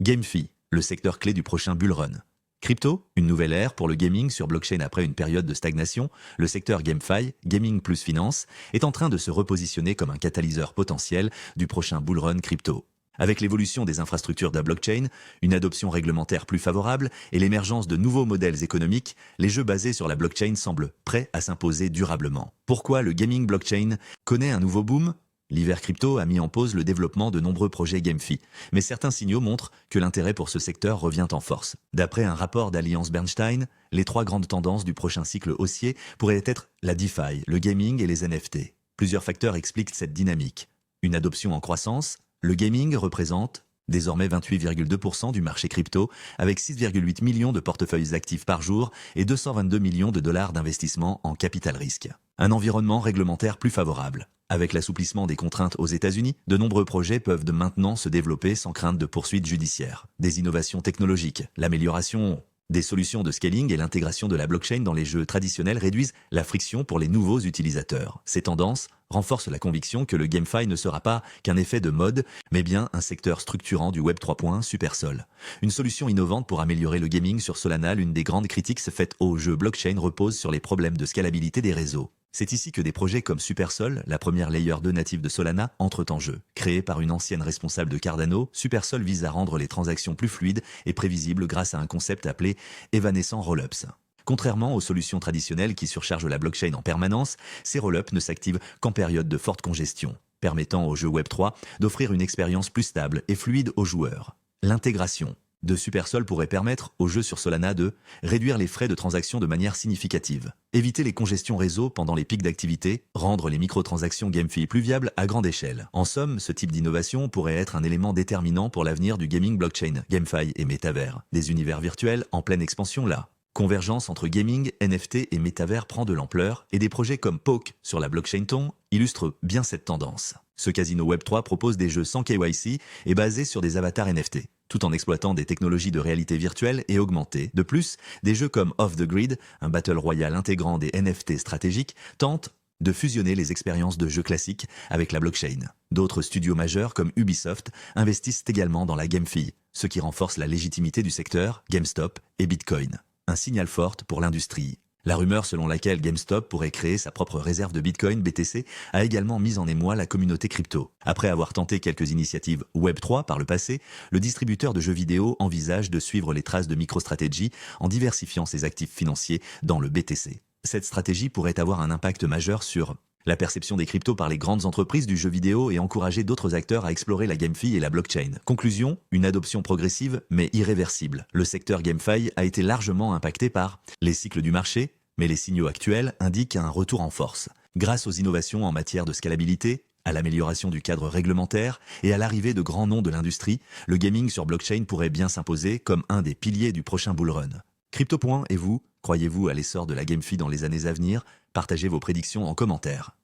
GameFi, le secteur clé du prochain bull run. Crypto, une nouvelle ère pour le gaming sur blockchain après une période de stagnation, le secteur GameFi, gaming plus finance, est en train de se repositionner comme un catalyseur potentiel du prochain bull run crypto. Avec l'évolution des infrastructures de la blockchain, une adoption réglementaire plus favorable et l'émergence de nouveaux modèles économiques, les jeux basés sur la blockchain semblent prêts à s'imposer durablement. Pourquoi le gaming blockchain connaît un nouveau boom ? L'hiver crypto a mis en pause le développement de nombreux projets GameFi, mais certains signaux montrent que l'intérêt pour ce secteur revient en force. D'après un rapport d'Alliance Bernstein, les 3 grandes tendances du prochain cycle haussier pourraient être la DeFi, le gaming et les NFT. Plusieurs facteurs expliquent cette dynamique. Une adoption en croissance, le gaming représente désormais 28,2% du marché crypto, avec 6,8 millions de portefeuilles actifs par jour et 222 millions de dollars d'investissement en capital risque. Un environnement réglementaire plus favorable. Avec l'assouplissement des contraintes aux États-Unis, de nombreux projets peuvent maintenant se développer sans crainte de poursuites judiciaires. Des innovations technologiques, l'amélioration des solutions de scaling et l'intégration de la blockchain dans les jeux traditionnels réduisent la friction pour les nouveaux utilisateurs. Ces tendances renforcent la conviction que le GameFi ne sera pas qu'un effet de mode, mais bien un secteur structurant du Web 3.1 Supersol. Une solution innovante pour améliorer le gaming sur Solana, l'une des grandes critiques faites aux jeux blockchain repose sur les problèmes de scalabilité des réseaux. C'est ici que des projets comme Supersol, la première layer 2 native de Solana, entrent en jeu. Créée par une ancienne responsable de Cardano, Supersol vise à rendre les transactions plus fluides et prévisibles grâce à un concept appelé Evanescent Rollups. Contrairement aux solutions traditionnelles qui surchargent la blockchain en permanence, ces rollups ne s'activent qu'en période de forte congestion, permettant aux jeux Web3 d'offrir une expérience plus stable et fluide aux joueurs. L'intégration de Supersol pourrait permettre aux jeux sur Solana de réduire les frais de transaction de manière significative, éviter les congestions réseau pendant les pics d'activité, rendre les microtransactions GameFi plus viables à grande échelle. En somme, ce type d'innovation pourrait être un élément déterminant pour l'avenir du gaming blockchain, GameFi et métavers. Des univers virtuels en pleine expansion là. Convergence entre gaming, NFT et métavers prend de l'ampleur et des projets comme Poke sur la blockchain Ton illustrent bien cette tendance. Ce casino Web3 propose des jeux sans KYC et basés sur des avatars NFT, tout en exploitant des technologies de réalité virtuelle et augmentée. De plus, des jeux comme Off the Grid, un battle royale intégrant des NFT stratégiques, tentent de fusionner les expériences de jeux classiques avec la blockchain. D'autres studios majeurs comme Ubisoft investissent également dans la GameFi, ce qui renforce la légitimité du secteur, GameStop et Bitcoin. Un signal fort pour l'industrie. La rumeur selon laquelle GameStop pourrait créer sa propre réserve de Bitcoin BTC a également mis en émoi la communauté crypto. Après avoir tenté quelques initiatives Web3 par le passé, le distributeur de jeux vidéo envisage de suivre les traces de MicroStrategy en diversifiant ses actifs financiers dans le BTC. Cette stratégie pourrait avoir un impact majeur sur la perception des cryptos par les grandes entreprises du jeu vidéo et encourager d'autres acteurs à explorer la GameFi et la blockchain. Conclusion, une adoption progressive mais irréversible. Le secteur GameFi a été largement impacté par les cycles du marché, mais les signaux actuels indiquent un retour en force. Grâce aux innovations en matière de scalabilité, à l'amélioration du cadre réglementaire et à l'arrivée de grands noms de l'industrie, le gaming sur blockchain pourrait bien s'imposer comme un des piliers du prochain bull run. Crypto. Et vous, croyez-vous à l'essor de la GameFi dans les années à venir ? Partagez vos prédictions en commentaire.